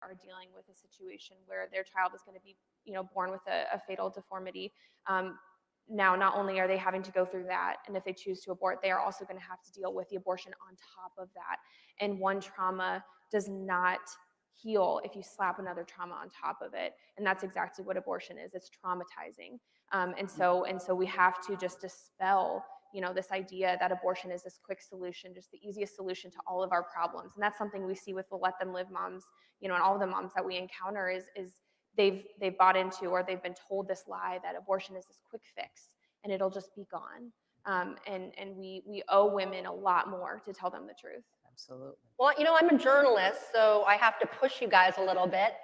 are dealing with a situation where their child is going to be, born with a fatal deformity. Now, not only are they having to go through that, and if they choose to abort, they are also going to have to deal with the abortion on top of that. And one trauma does not heal if you slap another trauma on top of it. And that's exactly what abortion is. It's traumatizing. And so we have to just dispel, this idea that abortion is this quick solution, just the easiest solution to all of our problems. And that's something we see with the Let Them Live moms, and all of the moms that we encounter is they've bought into, or they've been told this lie that abortion is this quick fix and it'll just be gone. And we owe women a lot more to tell them the truth. Absolutely. Well, I'm a journalist, so I have to push you guys a little bit.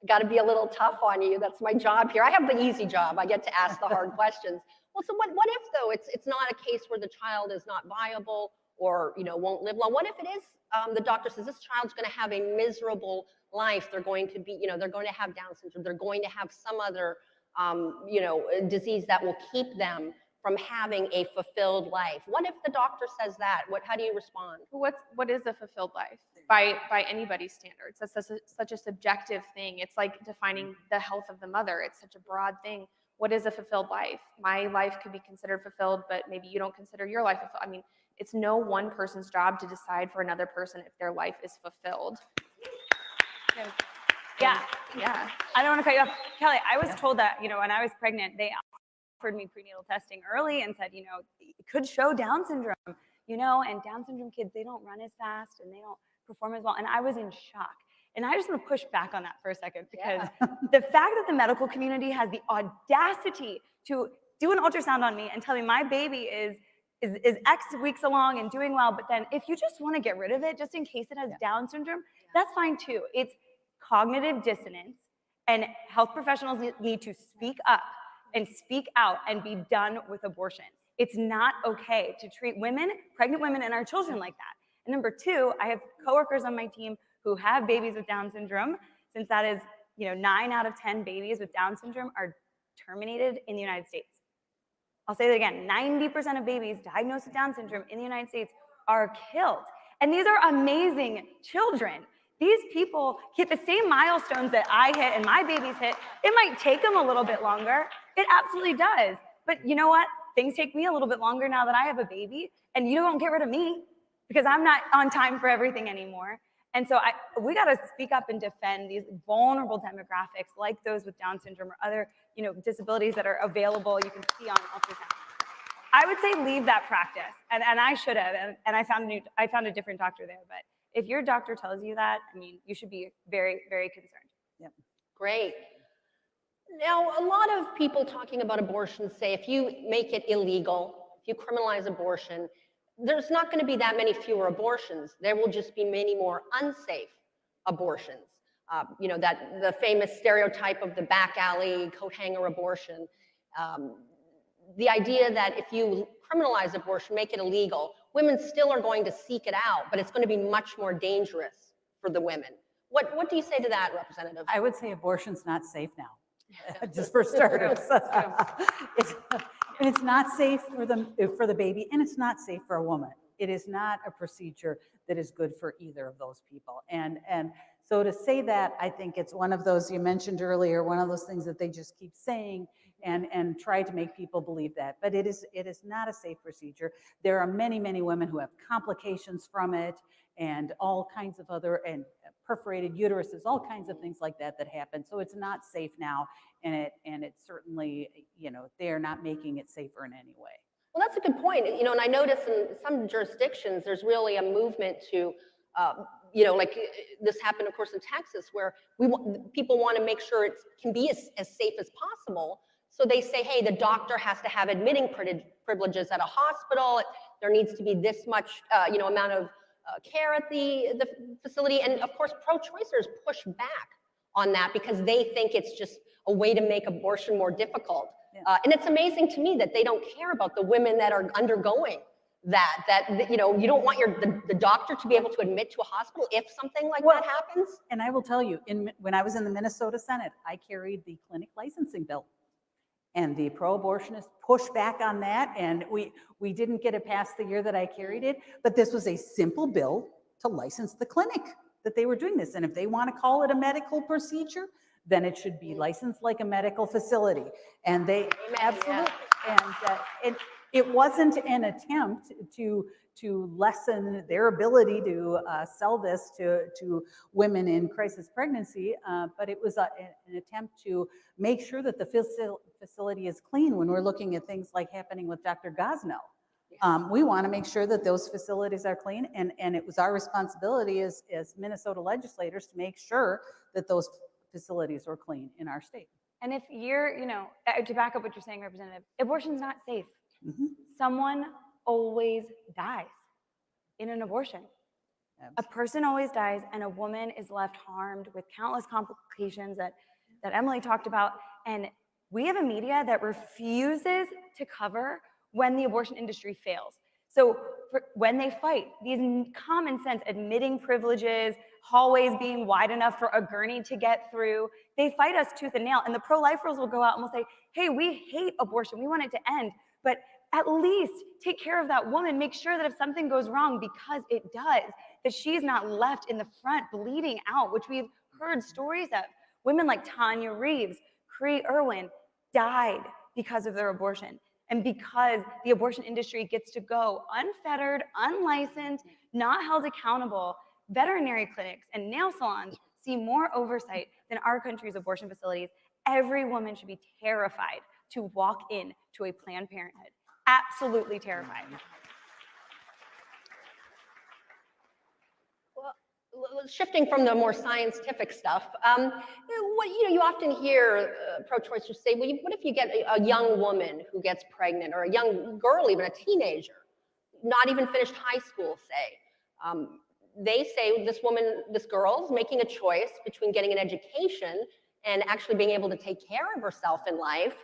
Got to be a little tough on you. That's my job here. I have the easy job. I get to ask the hard questions. Well, so what if though it's not a case where the child is not viable or won't live long? What if it is? The doctor says this child's going to have a miserable life. They're going to be, they're going to have Down syndrome. They're going to have some other, disease that will keep them from having a fulfilled life. What if the doctor says that? How do you respond? What is a fulfilled life by anybody's standards? That's such a subjective thing. It's like defining the health of the mother. It's such a broad thing. What is a fulfilled life? My life could be considered fulfilled, but maybe you don't consider your life fulfilled. I mean, it's no one person's job to decide for another person if their life is fulfilled. Yeah. I don't want to cut you off. Kelly, I was told that, when I was pregnant, they offered me prenatal testing early and said, it could show Down syndrome, and Down syndrome kids, they don't run as fast and they don't perform as well. And I was in shock. And I just want to push back on that for a second, because the fact that the medical community has the audacity to do an ultrasound on me and tell me my baby is X weeks along and doing well, but then if you just want to get rid of it, just in case it has Down syndrome, that's fine too. It's cognitive dissonance, and health professionals need to speak up and speak out and be done with abortion. It's not okay to treat women, pregnant women, and our children like that. And number two, I have coworkers on my team who have babies with Down syndrome, since that is, 9 out of 10 babies with Down syndrome are terminated in the United States. I'll say that again, 90% of babies diagnosed with Down syndrome in the United States are killed. And these are amazing children. These people hit the same milestones that I hit and my babies hit. It might take them a little bit longer. It absolutely does. But you know what? Things take me a little bit longer now that I have a baby, and you don't get rid of me because I'm not on time for everything anymore. And so we got to speak up and defend these vulnerable demographics like those with Down syndrome or other, disabilities that are available. You can see on ultrasound. I would say leave that practice, and I should have, and I found a different doctor there. But if your doctor tells you that, you should be very, very concerned. Yep. Great. Now, a lot of people talking about abortion say if you make it illegal, if you criminalize abortion, there's not going to be that many fewer abortions. There will just be many more unsafe abortions. That the famous stereotype of the back alley coat hanger abortion. The idea that if you criminalize abortion, make it illegal, women still are going to seek it out, but it's going to be much more dangerous for the women. What do you say to that, Representative? I would say abortion's not safe now, just for starters. It's not safe for the baby, and it's not safe for a woman. It is not a procedure that is good for either of those people. And so to say that, I think it's one of those you mentioned earlier, one of those things that they just keep saying and try to make people believe that. But it is not a safe procedure. There are many, many women who have complications from it, and all kinds of other, and perforated uteruses, all kinds of things like that happen. So it's not safe now, and it's certainly, they are not making it safer in any way. Well, that's a good point. And I notice in some jurisdictions, there's really a movement to, like this happened, of course, in Texas, where people want to make sure it can be as safe as possible. So they say, hey, the doctor has to have admitting privileges at a hospital. There needs to be this much, amount of care at the facility. And of course, pro-choicers push back on that because they think it's just a way to make abortion more difficult. Yeah. And it's amazing to me that they don't care about the women that are undergoing that you don't want the doctor to be able to admit to a hospital if something like that happens. And I will tell you, when I was in the Minnesota Senate, I carried the clinic licensing bill. And the pro-abortionists pushed back on that, and we didn't get it past the year that I carried it, but this was a simple bill to license the clinic. that they were doing this. And if they want to call it a medical procedure, then it should be licensed like a medical facility. And they absolutely, and it wasn't an attempt to lessen their ability to sell this to women in crisis pregnancy, but it was an attempt to make sure that the facility is clean when we're looking at things like happening with Dr. Gosnell. We want to make sure that those facilities are clean, and it was our responsibility as Minnesota legislators to make sure that those facilities were clean in our state. And if you're, to back up what you're saying, Representative, abortion's not safe. Mhm. Someone always dies in an abortion. A person always dies, and a woman is left harmed with countless complications that Emily talked about. And we have a media that refuses to cover when the abortion industry fails. So when they fight, these common sense admitting privileges, hallways being wide enough for a gurney to get through, they fight us tooth and nail. And the pro-lifers will go out and will say, hey, we hate abortion, we want it to end, but at least take care of that woman. Make sure that if something goes wrong, because it does, that she's not left in the front bleeding out, which we've heard stories of. Women like Tanya Reeves, Cree Irwin died because of their abortion. And because the abortion industry gets to go unfettered, unlicensed, not held accountable, veterinary clinics and nail salons see more oversight than our country's abortion facilities. Every woman should be terrified to walk in to a Planned Parenthood. Absolutely terrified. Well, shifting from the more scientific stuff, you often hear pro-choicers say, well, what if you get a young woman who gets pregnant, or a young girl, even a teenager, not even finished high school, say. They say this girl's making a choice between getting an education and actually being able to take care of herself in life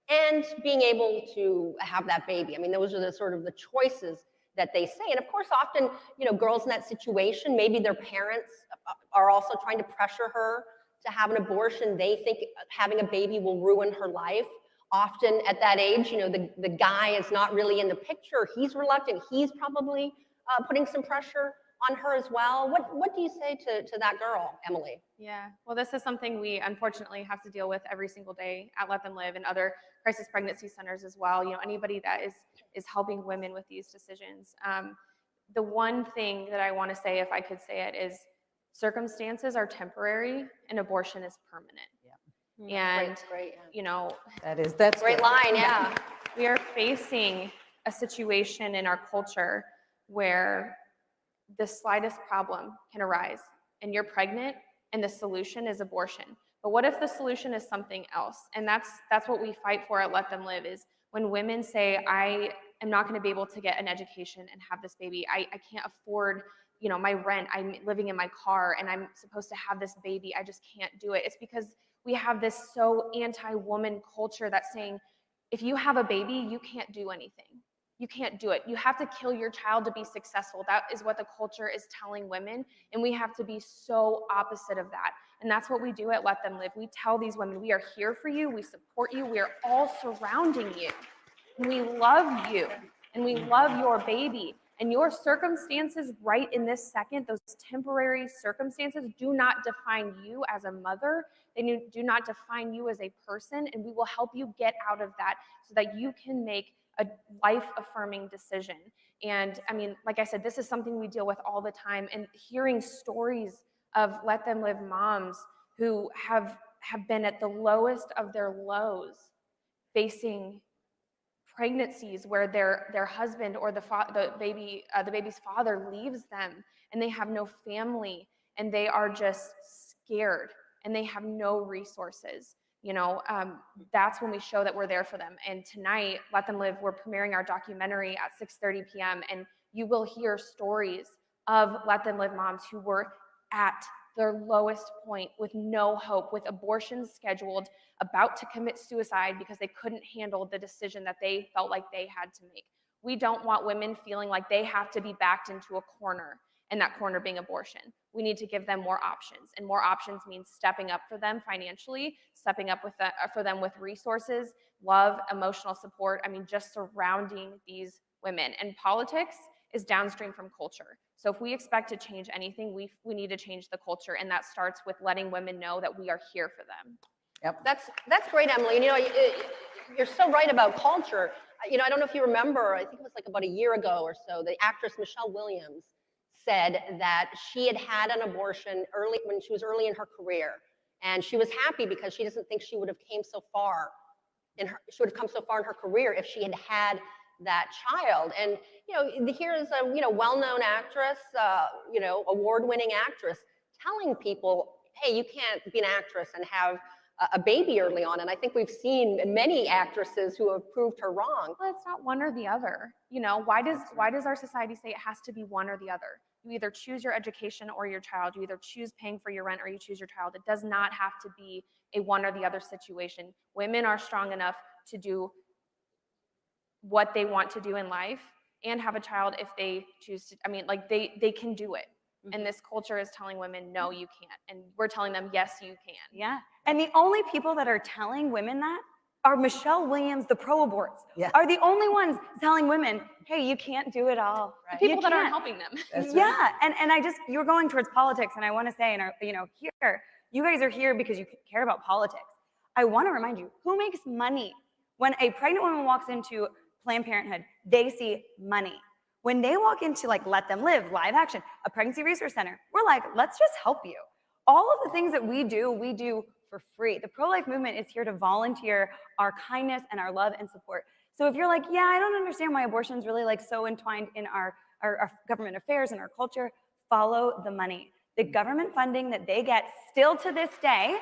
and being able to have that baby. I mean, those are the sort of the choices that they say. And of course, often, girls in that situation, maybe their parents are also trying to pressure her to have an abortion. They think having a baby will ruin her life. Often at that age, the guy is not really in the picture. He's reluctant. He's probably putting some pressure on her as well. What do you say to that girl, Emily? Yeah, well, this is something we unfortunately have to deal with every single day at Let Them Live and other crisis pregnancy centers as well. Anybody that is helping women with these decisions. The one thing that I want to say, if I could say it, is circumstances are temporary and abortion is permanent. Yeah. And great, yeah. That's great good. line, yeah. We are facing a situation in our culture where the slightest problem can arise and you're pregnant and the solution is abortion. But what if the solution is something else? And that's what we fight for at Let Them Live, is when women say, I am not going to be able to get an education and have this baby. I can't afford, my rent. I'm living in my car and I'm supposed to have this baby. I just can't do it. It's because we have this so anti-woman culture that's saying, if you have a baby, you can't do anything. You can't do it. You have to kill your child to be successful. That is what the culture is telling women. And we have to be so opposite of that. And that's what we do at Let Them Live. We tell these women, we are here for you. We support you. We are all surrounding you. And we love you. And we love your baby. And your circumstances right in this second, those temporary circumstances, do not define you as a mother. They do not define you as a person. And we will help you get out of that so that you can make a life-affirming decision. And I mean, like I said, this is something we deal with all the time. And hearing stories of Let Them Live moms who have been at the lowest of their lows, facing pregnancies where their husband or the baby's father leaves them, and they have no family, and they are just scared, and they have no resources. That's when we show that we're there for them. And tonight, Let Them Live, we're premiering our documentary at 6:30 p.m. And you will hear stories of Let Them Live moms who were at their lowest point with no hope, with abortions scheduled, about to commit suicide because they couldn't handle the decision that they felt like they had to make. We don't want women feeling like they have to be backed into a corner, and that corner being abortion. We need to give them more options, and more options means stepping up for them financially, stepping up for them with resources, love, emotional support. I mean, just surrounding these women. And politics is downstream from culture. So if we expect to change anything, we need to change the culture, and that starts with letting women know that we are here for them. Yep. That's great, Emily. And, you're so right about culture. I don't know if you remember, I think it was like about a year ago or so, the actress Michelle Williams said that she had had an abortion when she was early in her career. And she was happy because she doesn't think she would have come so far in her career if she had had that child. And here's a well-known actress, award-winning actress, telling people, hey, you can't be an actress and have a baby early on. And I think we've seen many actresses who have proved her wrong. Well, it's not one or the other. Why does our society say it has to be one or the other? You either choose your education or your child. You either choose paying for your rent or you choose your child. It does not have to be a one or the other situation. Women are strong enough to do what they want to do in life and have a child if they choose to. They can do it. And this culture is telling women, no, you can't. And we're telling them, yes, you can. Yeah. And the only people that are telling women that are Michelle Williams, the pro-aborts, are the only ones telling women, hey, you can't do it all. Right. The people that aren't helping them. Yeah. And you're going towards politics. And I want to say, here, you guys are here because you care about politics. I want to remind you, who makes money? When a pregnant woman walks into Planned Parenthood, they see money. When they walk into Let Them Live, Live Action, a pregnancy resource center, we're like, let's just help you. All of the things that we do for free. The pro-life movement is here to volunteer our kindness and our love and support. So if you're like, yeah, I don't understand why abortion is really so entwined in our government affairs and our culture, follow the money. The government funding that they get still to this day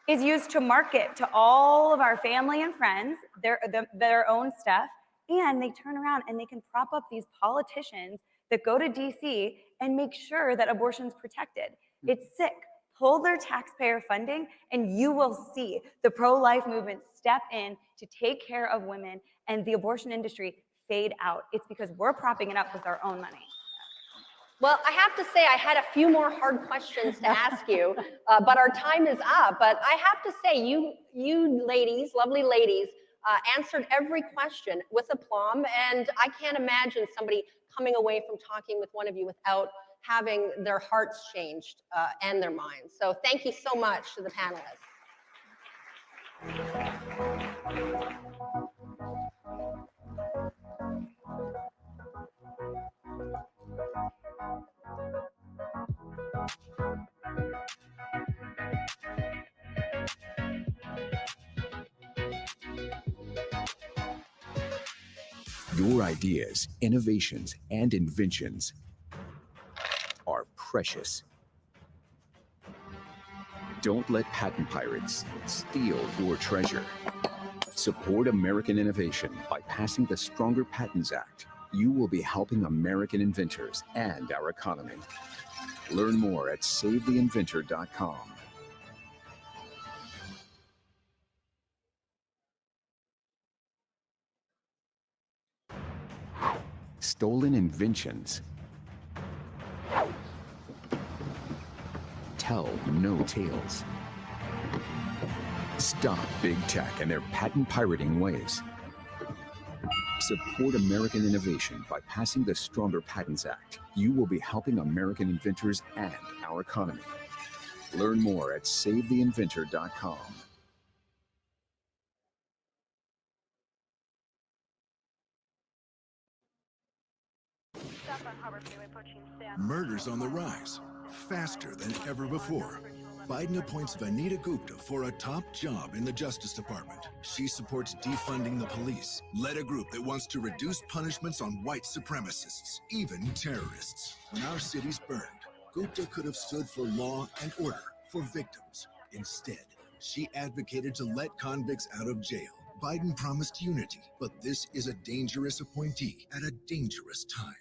is used to market to all of our family and friends their own stuff. And they turn around and they can prop up these politicians that go to DC and make sure that abortion's protected. It's sick. Pull their taxpayer funding and you will see the pro-life movement step in to take care of women and the abortion industry fade out. It's because we're propping it up with our own money. Well, I have to say I had a few more hard questions to ask you, but our time is up. But I have to say, you ladies, lovely ladies, answered every question with aplomb, and I can't imagine somebody coming away from talking with one of you without having their hearts changed and their minds. So thank you so much to the panelists. Your ideas, innovations, and inventions are precious. Don't let patent pirates steal your treasure. Support American innovation by passing the Stronger Patents Act. You will be helping American inventors and our economy. Learn more at SaveTheInventor.com. Stolen inventions. Tell no tales. Stop big tech and their patent pirating ways. Support American innovation by passing the Stronger Patents Act. You will be helping American inventors and our economy. Learn more at SaveTheInventor.com. Murders on the rise, faster than ever before. Biden appoints Vanita Gupta for a top job in the Justice Department. She supports defunding the police, led a group that wants to reduce punishments on white supremacists, even terrorists. When our cities burned, Gupta could have stood for law and order for victims. Instead, she advocated to let convicts out of jail. Biden promised unity, but this is a dangerous appointee at a dangerous time.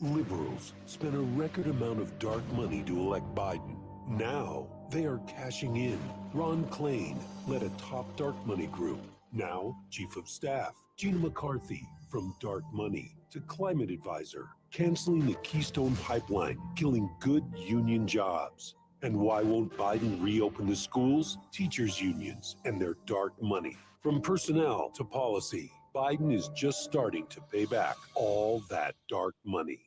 Liberals spent a record amount of dark money to elect Biden. Now they are cashing in. Ron Klain led a top dark money group. Now Chief of Staff Gina McCarthy, from dark money to climate advisor, canceling the Keystone Pipeline, killing good union jobs. And why won't Biden reopen the schools, teachers unions, and their dark money? From personnel to policy, Biden is just starting to pay back all that dark money.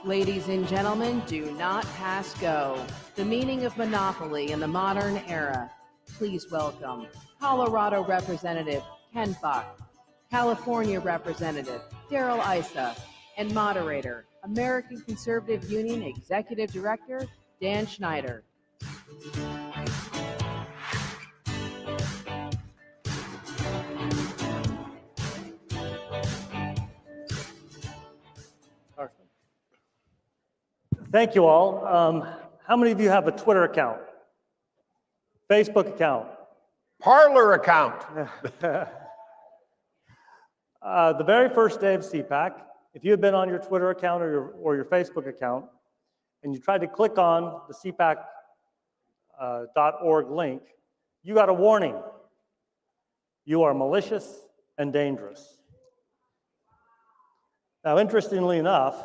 Ladies and gentlemen, do not pass go. The meaning of monopoly in the modern era. Please welcome Colorado Representative Ken Buck, California Representative Darrell Issa, and moderator, American Conservative Union Executive Director Dan Schneider. Thank you all. How many of you have a Twitter account? Facebook account? Parlor account. The very first day of CPAC, if you had been on your Twitter account or your Facebook account, and you tried to click on the CPAC.org link, you got a warning. You are malicious and dangerous. Now, interestingly enough,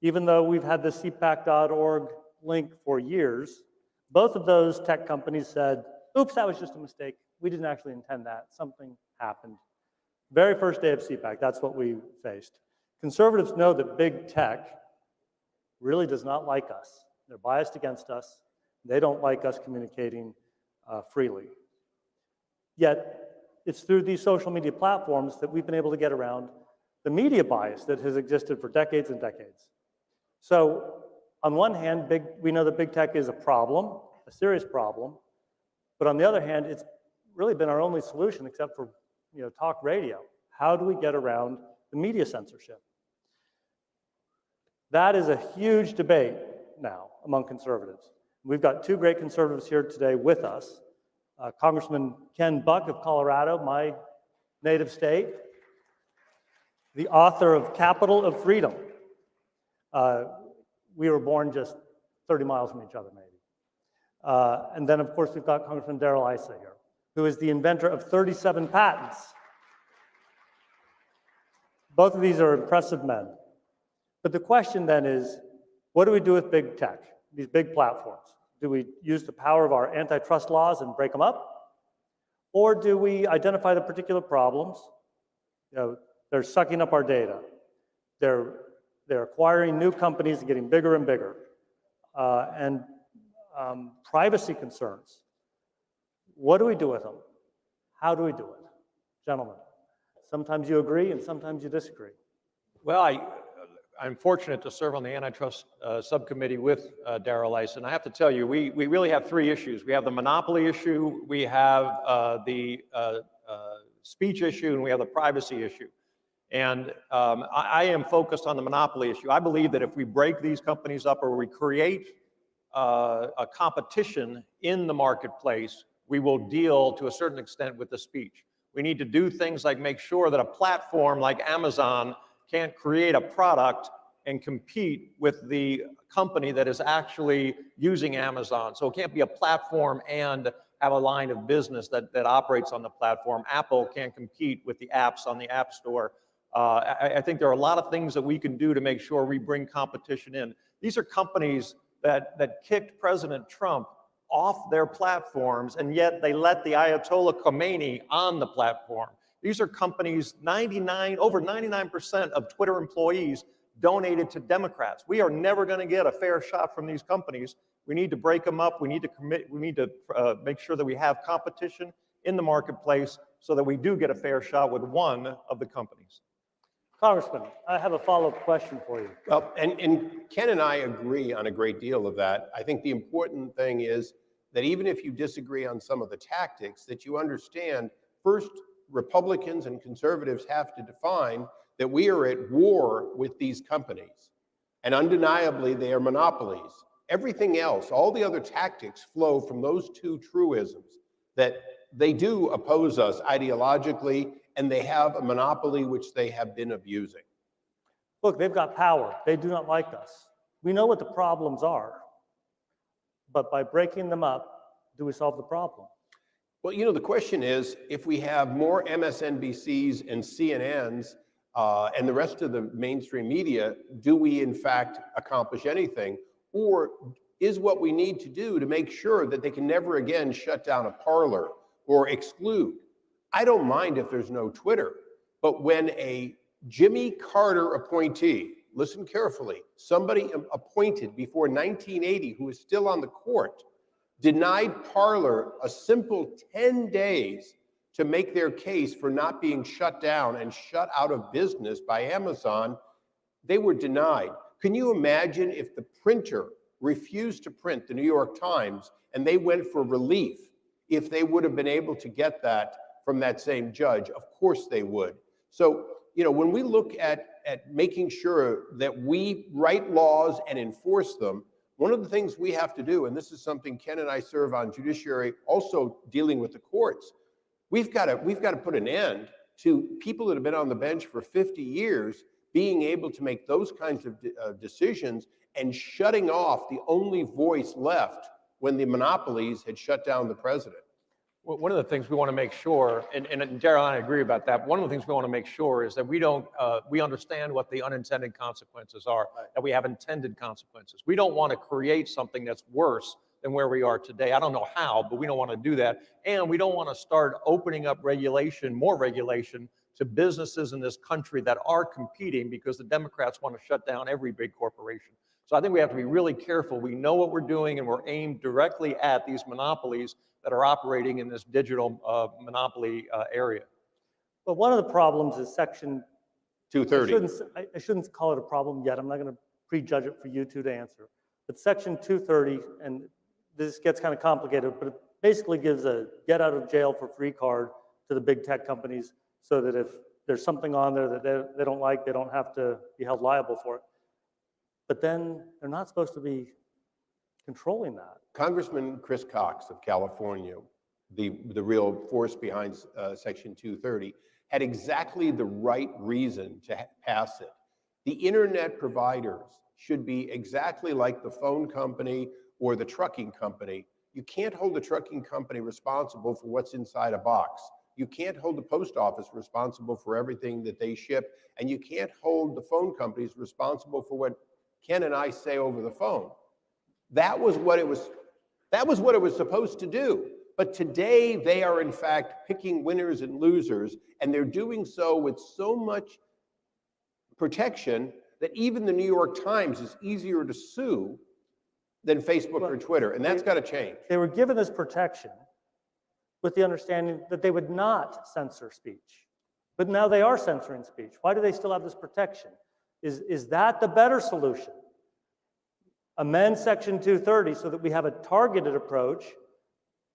even though we've had the CPAC.org link for years, both of those tech companies said, oops, that was just a mistake. We didn't actually intend that. Something happened. Very first day of CPAC, that's what we faced. Conservatives know that big tech really does not like us. They're biased against us. They don't like us communicating freely. Yet, it's through these social media platforms that we've been able to get around the media bias that has existed for decades and decades. So, on one hand, we know that big tech is a problem, a serious problem, but on the other hand, it's really been our only solution except for talk radio. How do we get around the media censorship? That is a huge debate now among conservatives. We've got two great conservatives here today with us. Congressman Ken Buck of Colorado, my native state, the author of Capital of Freedom. We were born just 30 miles from each other, maybe. And then, of course, we've got Congressman Darrell Issa here, who is the inventor of 37 patents. Both of these are impressive men. But the question then is, what do we do with big tech, these big platforms? Do we use the power of our antitrust laws and break them up? Or do we identify the particular problems? They're sucking up our data. They're acquiring new companies and getting bigger and bigger. And privacy concerns. What do we do with them? How do we do it? Gentlemen, sometimes you agree and sometimes you disagree. Well, I'm fortunate to serve on the antitrust subcommittee with Darrell Issa, and I have to tell you, we really have three issues. We have the monopoly issue, we have the speech issue, and we have the privacy issue. And I am focused on the monopoly issue. I believe that if we break these companies up or we create a competition in the marketplace, we will deal to a certain extent with the speech. We need to do things like make sure that a platform like Amazon can't create a product and compete with the company that is actually using Amazon. So it can't be a platform and have a line of business that operates on the platform. Apple can't compete with the apps on the App Store. I think there are a lot of things that we can do to make sure we bring competition in. These are companies that kicked President Trump off their platforms, and yet they let the Ayatollah Khomeini on the platform. These are companies, over 99% of Twitter employees donated to Democrats. We are never going to get a fair shot from these companies. We need to break them up. We need to make sure that we have competition in the marketplace so that we do get a fair shot with one of the companies. Congressman, I have a follow-up question for you. Well, and Ken and I agree on a great deal of that. I think the important thing is that even if you disagree on some of the tactics, that you understand, first, Republicans and conservatives have to define that we are at war with these companies. And undeniably, they are monopolies. Everything else, all the other tactics flow from those two truisms, that they do oppose us ideologically, and they have a monopoly which they have been abusing. Look, they've got power. They do not like us. We know what the problems are. But by breaking them up, do we solve the problem? Well, the question is, if we have more MSNBCs and CNNs and the rest of the mainstream media, do we in fact accomplish anything? Or is what we need to do to make sure that they can never again shut down a Parler or exclude. I don't mind if there's no Twitter, but when a Jimmy Carter appointee, listen carefully, somebody appointed before 1980 who is still on the court, denied Parler a simple 10 days to make their case for not being shut down and shut out of business by Amazon, they were denied. Can you imagine if the printer refused to print the New York Times and they went for relief, if they would have been able to get that from that same judge? Of course they would. So, you know, when we look at making sure that we write laws and enforce them, one of the things we have to do, and this is something Ken and I serve on judiciary, also dealing with the courts, we've got to put an end to people that have been on the bench for 50 years being able to make those kinds of decisions and shutting off the only voice left when the monopolies had shut down the president. Well, one of the things we want to make sure, and Daryl and I agree about that, one of the things we want to make sure is that we understand what the unintended consequences are, that we have intended consequences. We don't want to create something that's worse than where we are today. I don't know how, but we don't want to do that. And we don't want to start opening up regulation, more regulation, to businesses in this country that are competing because the Democrats want to shut down every big corporation. So I think we have to be really careful. We know what we're doing, and we're aimed directly at these monopolies that are operating in this digital monopoly area. But one of the problems is Section 230. I shouldn't call it a problem yet. I'm not going to prejudge it for you two to answer. But Section 230, and this gets kind of complicated, but it basically gives a get out of jail for free card to the big tech companies so that if there's something on there that they don't like, they don't have to be held liable for it. But then they're not supposed to be controlling that. Congressman Chris Cox of California, the real force behind Section 230, had exactly the right reason to pass it. The internet providers should be exactly like the phone company or the trucking company. You can't hold the trucking company responsible for what's inside a box. You can't hold the post office responsible for everything that they ship, and you can't hold the phone companies responsible for what Ken and I say over the phone. That was what it was supposed to do. But today they are in fact picking winners and losers, and they're doing so with so much protection that even the New York Times is easier to sue than Facebook or Twitter, and that's got to change. They were given this protection with the understanding that they would not censor speech. But now they are censoring speech. Why do they still have this protection? Is that the better solution? Amend Section 230 so that we have a targeted approach,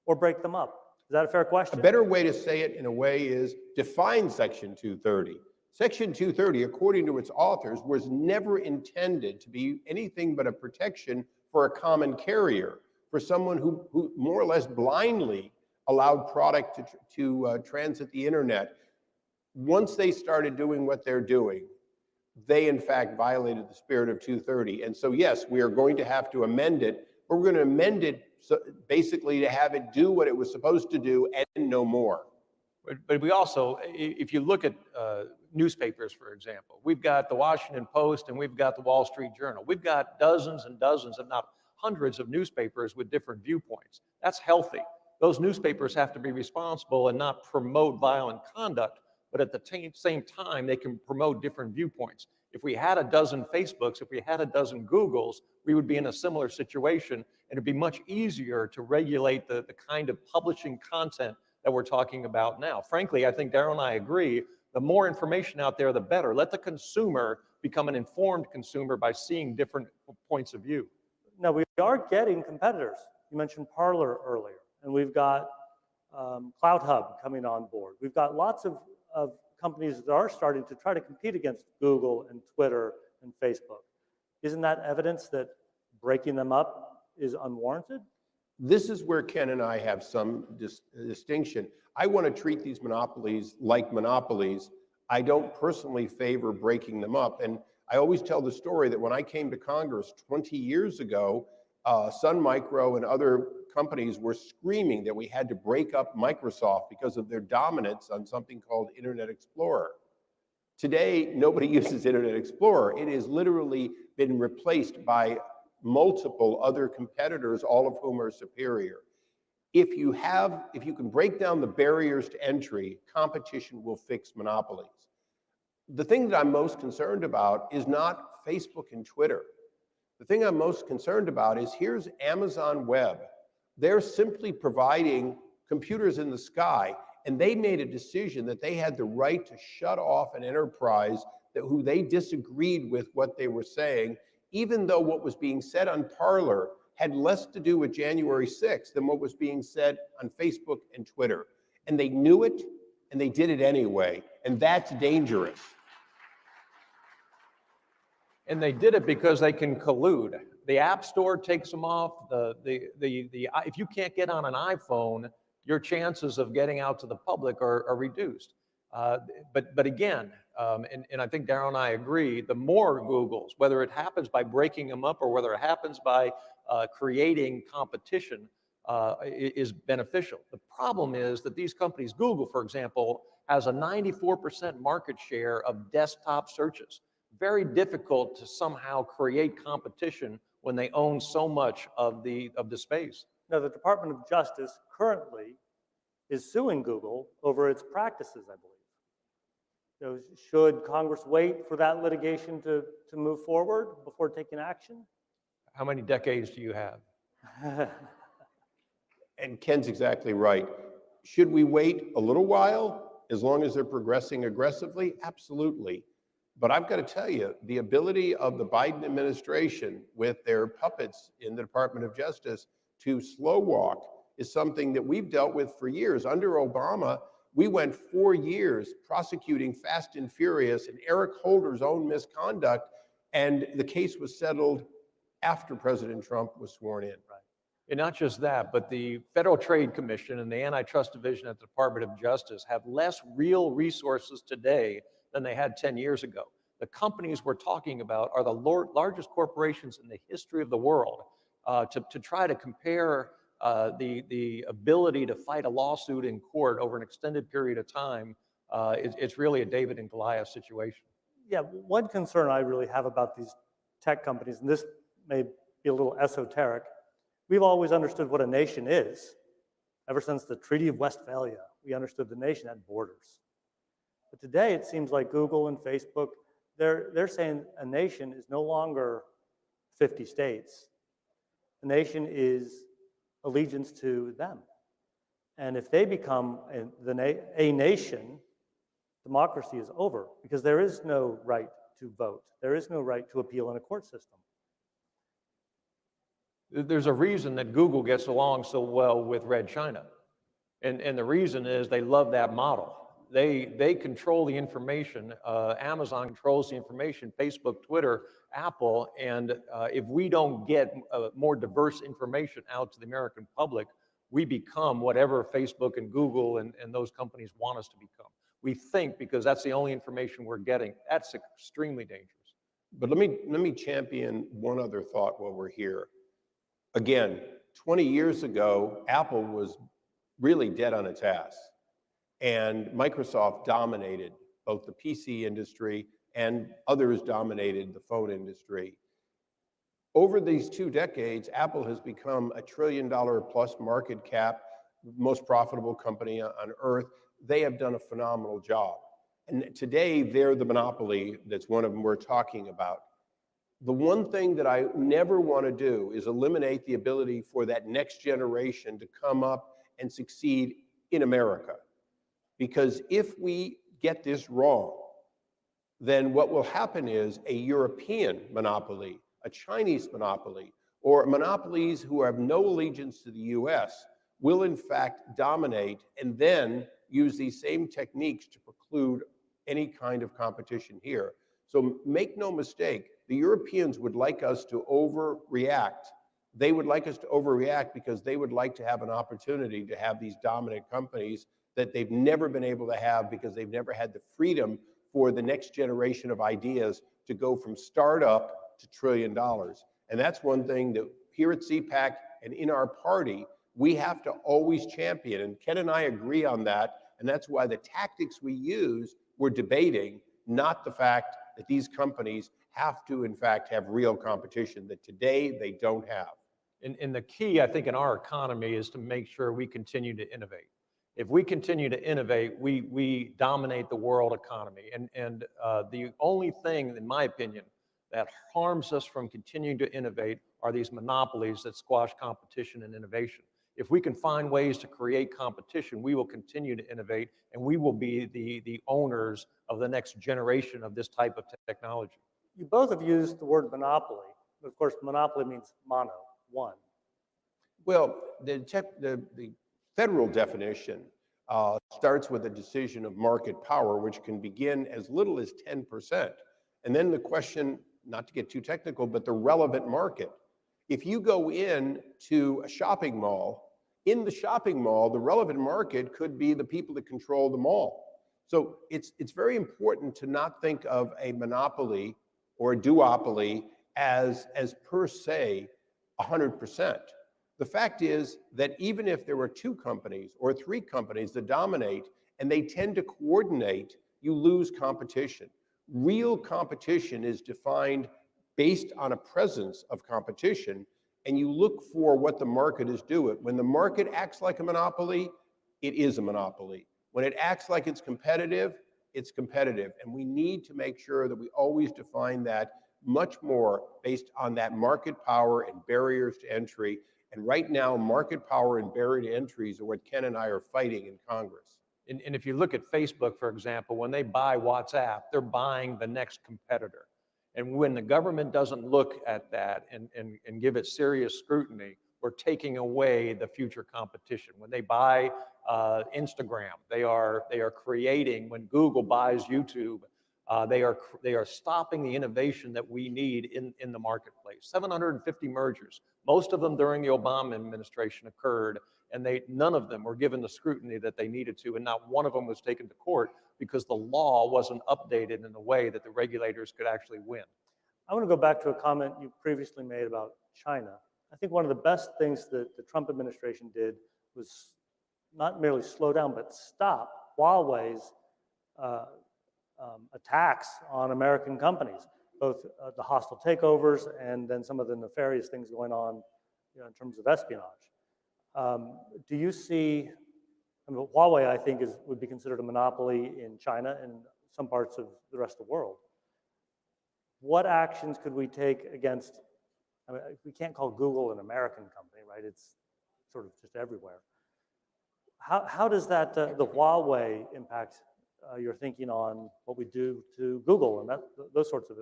or break them up? Is that a fair question? A better way to say it in a way is define Section 230. Section 230, according to its authors, was never intended to be anything but a protection for a common carrier, for someone who more or less blindly allowed product to transit the internet. Once they started doing what they're doing, they in fact violated the spirit of 230. And so yes, we are going to have to amend it, but we're going to amend it basically to have it do what it was supposed to do and no more. But we also, if you look at newspapers, for example, we've got the Washington Post and we've got the Wall Street Journal. We've got dozens and dozens, if not hundreds of newspapers with different viewpoints. That's healthy. Those newspapers have to be responsible and not promote violent conduct, but at the same time, they can promote different viewpoints. If we had a dozen Facebooks, if we had a dozen Googles, we would be in a similar situation, and it'd be much easier to regulate the kind of publishing content that we're talking about now. Frankly, I think Darryl and I agree, the more information out there, the better. Let the consumer become an informed consumer by seeing different points of view. Now, we are getting competitors. You mentioned Parler earlier, and we've got CloudHub coming on board. We've got lots of companies that are starting to try to compete against Google and Twitter and Facebook. Isn't that evidence that breaking them up is unwarranted? This is where Ken and I have some distinction. I want to treat these monopolies like monopolies. I don't personally favor breaking them up. And I always tell the story that when I came to Congress 20 years ago, Sun Micro and other companies were screaming that we had to break up Microsoft because of their dominance on something called Internet Explorer. Today, nobody uses Internet Explorer. It has literally been replaced by multiple other competitors, all of whom are superior. If you can break down the barriers to entry, competition will fix monopolies. The thing that I'm most concerned about is not Facebook and Twitter. The thing I'm most concerned about is here's Amazon Web. They're simply providing computers in the sky, and they made a decision that they had the right to shut off an enterprise who they disagreed with what they were saying, even though what was being said on Parler had less to do with January 6th than what was being said on Facebook and Twitter. And they knew it, and they did it anyway, and that's dangerous. And they did it because they can collude. The App Store takes them off. If you can't get on an iPhone, your chances of getting out to the public are reduced. But again, and I think Darryl and I agree, the more Googles, whether it happens by breaking them up or whether it happens by creating competition, is beneficial. The problem is that these companies, Google, for example, has a 94% market share of desktop searches. Very difficult to somehow create competition when they own so much of the space. Now, the Department of Justice currently is suing Google over its practices, I believe. So should Congress wait for that litigation to move forward before taking action? How many decades do you have? And Ken's exactly right. Should we wait a little while, as long as they're progressing aggressively? Absolutely. But I've got to tell you, the ability of the Biden administration with their puppets in the Department of Justice to slow walk is something that we've dealt with for years. Under Obama, we went 4 years prosecuting Fast and Furious and Eric Holder's own misconduct, and the case was settled after President Trump was sworn in. Right. And not just that, but the Federal Trade Commission and the Antitrust Division at the Department of Justice have less real resources today than they had 10 years ago. The companies we're talking about are the largest corporations in the history of the world. To try to compare the ability to fight a lawsuit in court over an extended period of time, it's really a David and Goliath situation. Yeah, one concern I really have about these tech companies, and this may be a little esoteric, we've always understood what a nation is. Ever since the Treaty of Westphalia, we understood the nation had borders. But today, it seems like Google and Facebook, they're saying a nation is no longer 50 states. A nation is allegiance to them. And if they become a nation, democracy is over, because there is no right to vote. There is no right to appeal in a court system. There's a reason that Google gets along so well with Red China. And the reason is they love that model. They control the information. Amazon controls the information, Facebook, Twitter, Apple. And if we don't get more diverse information out to the American public, we become whatever Facebook and Google and those companies want us to become. We think because that's the only information we're getting. That's extremely dangerous. But let me champion one other thought while we're here. Again, 20 years ago, Apple was really dead on its ass. And Microsoft dominated both the PC industry and others dominated the phone industry. Over these 2 decades, Apple has become a $1 trillion plus market cap, most profitable company on earth. They have done a phenomenal job. And today, they're the monopoly that's one of them we're talking about. The one thing that I never want to do is eliminate the ability for that next generation to come up and succeed in America. Because if we get this wrong, then what will happen is a European monopoly, a Chinese monopoly, or monopolies who have no allegiance to the US will in fact dominate and then use these same techniques to preclude any kind of competition here. So make no mistake, the Europeans would like us to overreact. They would like us to overreact because they would like to have an opportunity to have these dominant companies that they've never been able to have because they've never had the freedom for the next generation of ideas to go from startup to $1 trillion. And that's one thing that here at CPAC and in our party, we have to always champion. And Ken and I agree on that. And that's why the tactics we use, we're debating, not the fact that these companies have to, in fact, have real competition that today they don't have. And the key, I think, in our economy is to make sure we continue to innovate. If we continue to innovate, we dominate the world economy. And the only thing, in my opinion, that harms us from continuing to innovate are these monopolies that squash competition and innovation. If we can find ways to create competition, we will continue to innovate, and we will be the owners of the next generation of this type of technology. You both have used the word monopoly, but of course, monopoly means mono, one. Well, the federal definition starts with a decision of market power, which can begin as little as 10%. And then the question, not to get too technical, but the relevant market. If you go in to a shopping mall, in the shopping mall, the relevant market could be the people that control the mall. So it's very important to not think of a monopoly or a duopoly as per se 100%. The fact is that even if there were 2 companies or 3 companies that dominate and they tend to coordinate, you lose competition. Real competition is defined based on a presence of competition, and you look for what the market is doing. When the market acts like a monopoly, it is a monopoly. When it acts like it's competitive, and we need to make sure that we always define that much more based on that market power and barriers to entry. And right now, market power and barrier to entries are what Ken and I are fighting in Congress. And if you look at Facebook, for example, when they buy WhatsApp, they're buying the next competitor. And when the government doesn't look at that and give it serious scrutiny, we're taking away the future competition. When they buy Instagram, they are creating, when Google buys YouTube, they are stopping the innovation that we need in the marketplace. 750 mergers, most of them during the Obama administration occurred, and none of them were given the scrutiny that they needed to, and not one of them was taken to court because the law wasn't updated in a way that the regulators could actually win. I want to go back to a comment you previously made about China. I think one of the best things that the Trump administration did was not merely slow down, but stop Huawei's attacks on American companies, both the hostile takeovers and then some of the nefarious things going on, in terms of espionage. Do you see, Huawei, I think, would be considered a monopoly in China and some parts of the rest of the world. What actions could we take against, we can't call Google an American company, right? It's sort of just everywhere. How does that, the Huawei impact your thinking on what we do to Google and those sorts of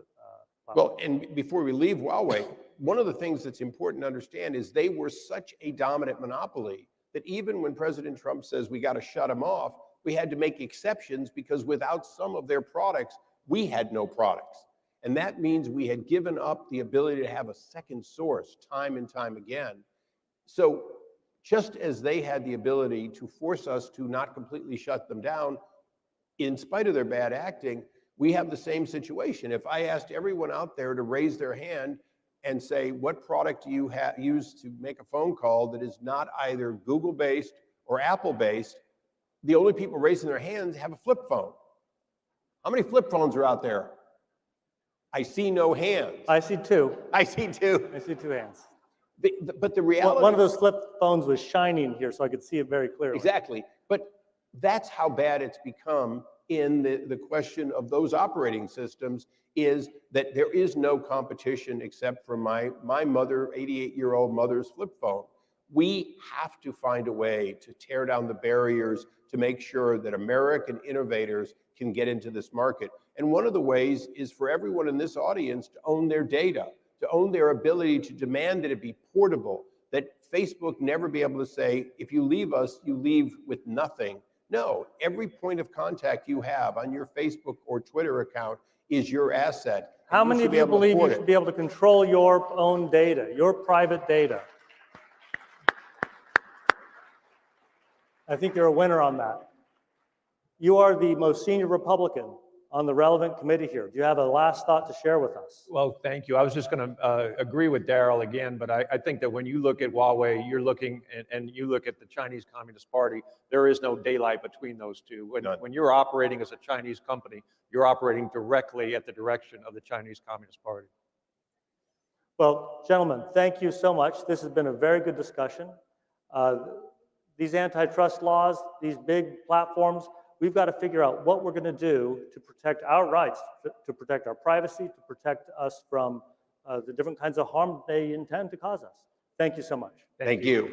well, and before we leave Huawei, one of the things that's important to understand is they were such a dominant monopoly that even when President Trump says we got to shut them off, we had to make exceptions because without some of their products, we had no products. And that means we had given up the ability to have a second source time and time again. So just as they had the ability to force us to not completely shut them down, in spite of their bad acting, we have the same situation. If I asked everyone out there to raise their hand and say, what product do you use to make a phone call that is not either Google-based or Apple-based, the only people raising their hands have a flip phone. How many flip phones are out there? I see no hands. I see 2. I see 2. I see 2 hands. But the reality... One of those flip phones was shining here, so I could see it very clearly. Exactly. But that's how bad it's become in the question of those operating systems, is that there is no competition except for my mother, 88-year-old mother's flip phone. We have to find a way to tear down the barriers to make sure that American innovators can get into this market. And one of the ways is for everyone in this audience to own their data, to own their ability to demand that it be portable, that Facebook never be able to say, if you leave us, you leave with nothing. No, every point of contact you have on your Facebook or Twitter account is your asset. How many of you believe you should be able to control your own data, your private data? I think you're a winner on that. You are the most senior Republican on the relevant committee here. Do you have a last thought to share with us? Well, thank you. I was just going to agree with Daryl again, but I think that when you look at Huawei, you're looking, and you look at the Chinese Communist Party, there is no daylight between those two. When you're operating as a Chinese company, you're operating directly at the direction of the Chinese Communist Party. Well, gentlemen, thank you so much. This has been a very good discussion. These antitrust laws, these big platforms, we've got to figure out what we're going to do to protect our rights, to protect our privacy, to protect us from the different kinds of harm they intend to cause us. Thank you so much. Thank you.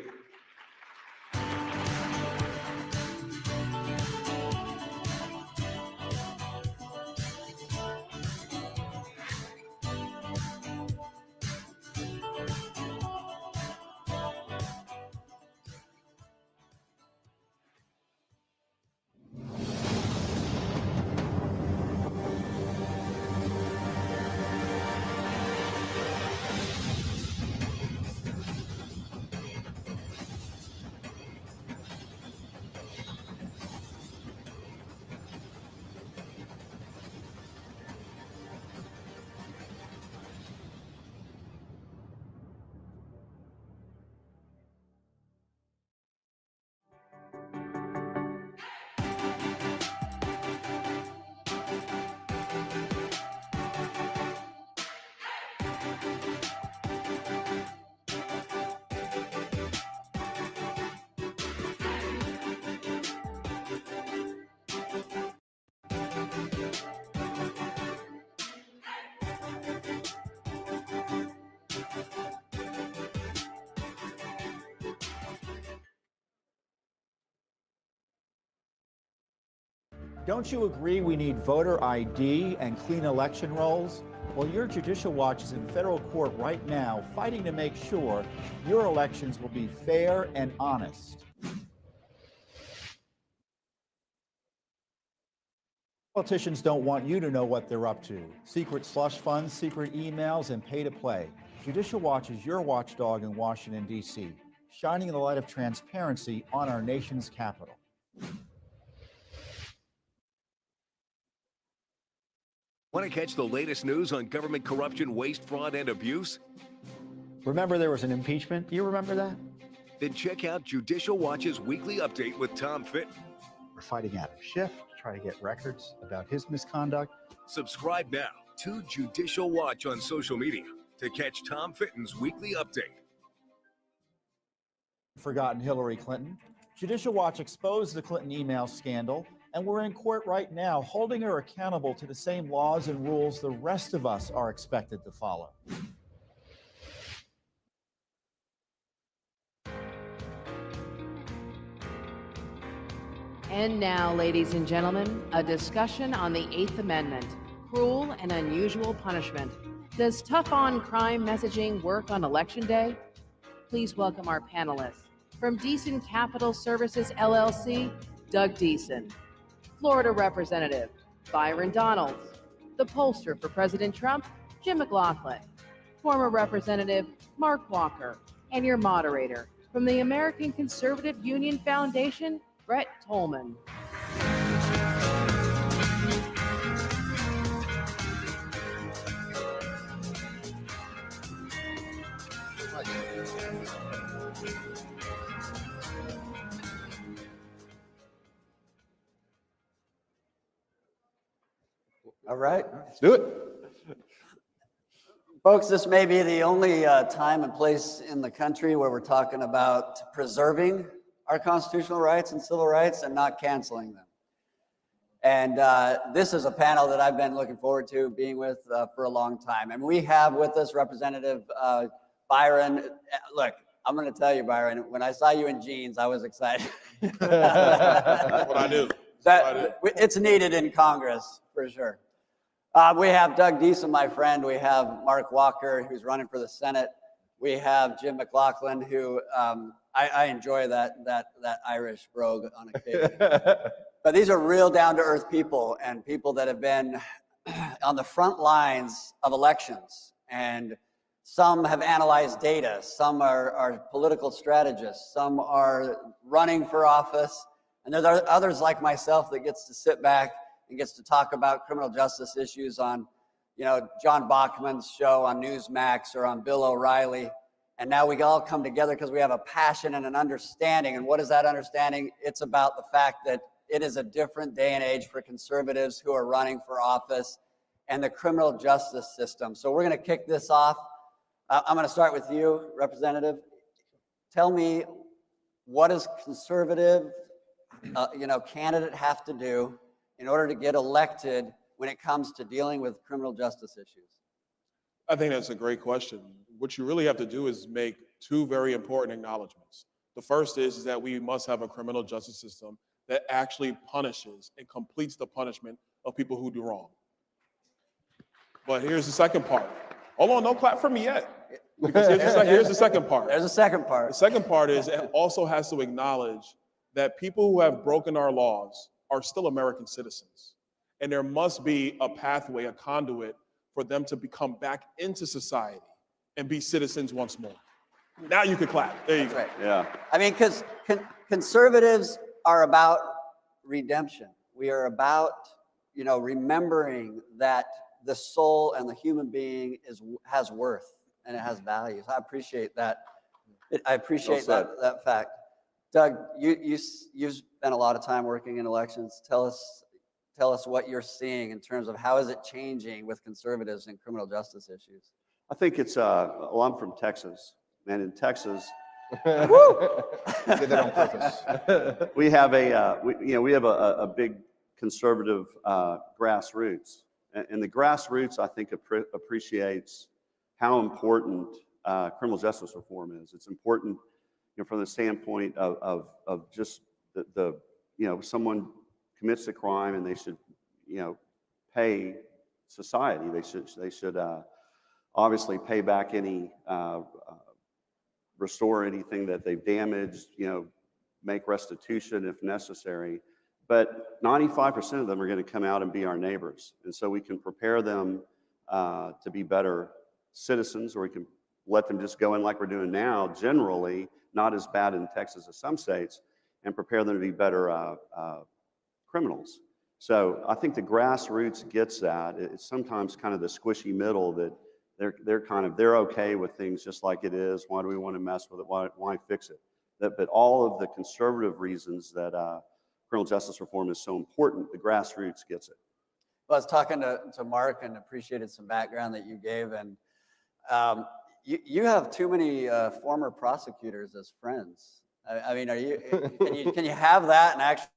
Don't you agree we need voter ID and clean election rolls? Well, your Judicial Watch is in federal court right now fighting to make sure your elections will be fair and honest. Politicians don't want you to know what they're up to. Secret slush funds, secret emails, and pay to play. Judicial Watch is your watchdog in Washington, D.C., shining the light of transparency on our nation's capital. Want to catch the latest news on government corruption, waste, fraud, and abuse? Remember there was an impeachment? You remember that? Then check out Judicial Watch's weekly update with Tom Fitton. We're fighting Adam Schiff to try to get records about his misconduct. Subscribe now to Judicial Watch on social media to catch Tom Fitton's weekly update. Forgotten Hillary Clinton. Judicial Watch exposed the Clinton email scandal, and we're in court right now holding her accountable to the same laws and rules the rest of us are expected to follow. And now, ladies and gentlemen, a discussion on the Eighth Amendment, cruel and unusual punishment. Does tough on crime messaging work on Election Day? Please welcome our panelists. From Deason Capital Services, LLC, Doug Deason. Florida Representative, Byron Donalds. The pollster for President Trump, Jim McLaughlin. Former Representative, Mark Walker. And your moderator, from the American Conservative Union Foundation, Brett Tolman. All right. Let's do it. Folks, this may be the only time and place in the country where we're talking about preserving our constitutional rights and civil rights and not canceling them. And this is a panel that I've been looking forward to being with for a long time. And we have with us Representative Byron. Look, I'm going to tell you, Byron, when I saw you in jeans, I was excited. That's what I do. It's needed in Congress, for sure. We have Doug Deason, my friend. We have Mark Walker, who's running for the Senate. We have Jim McLaughlin, who I enjoy that Irish brogue on occasion. But these are real down-to-earth people and people that have been on the front lines of elections. And some have analyzed data. Some are political strategists. Some are running for office. And there are others like myself that gets to sit back and gets to talk about criminal justice issues on, you know, John Bachman's show on Newsmax or on Bill O'Reilly. And now we all come together because we have a passion and an understanding. And what is that understanding? It's about the fact that it is a different day and age for conservatives who are running for office and the criminal justice system. So we're going to kick this off. I'm going to start with you, Representative. Tell me, what does conservative, candidate have to do in order to get elected when it comes to dealing with criminal justice issues? I think that's a great question. What you really have to do is make two very important acknowledgments. The first is that we must have a criminal justice system that actually punishes and completes the punishment of people who do wrong. But here's the second part. Hold on, don't clap for me yet. Because here's the second part. There's a second part. The second part is it also has to acknowledge that people who have broken our laws are still American citizens. And there must be a pathway, a conduit for them to become back into society and be citizens once more. Now you can clap. There you go. Right. Yeah. I mean, because conservatives are about redemption. We are about, remembering that the soul and the human being has worth and it has values. I appreciate that. I appreciate that fact. Doug, you spent a lot of time working in elections. Tell us what you're seeing in terms of how is it changing with conservatives and criminal justice issues. I think it's, well, I'm from Texas, and in Texas, Did that on purpose. we have a big conservative grassroots, and the grassroots, I think, appreciates how important criminal justice reform is. It's important, from the standpoint of just someone commits a crime and they should, pay society. They should obviously pay back any, restore anything that they've damaged, make restitution if necessary. But 95% of them are going to come out and be our neighbors. And so we can prepare them to be better citizens, or we can let them just go in like we're doing now, generally, not as bad in Texas as some states, and prepare them to be better criminals. So I think the grassroots gets that. It's sometimes kind of the squishy middle that they're okay with things just like it is. Why do we want to mess with it? Why fix it? But all of the conservative reasons that criminal justice reform is so important, the grassroots gets it. Well, I was talking to Mark and appreciated some background that you gave, and you have too many former prosecutors as friends. I mean, can you have that and actually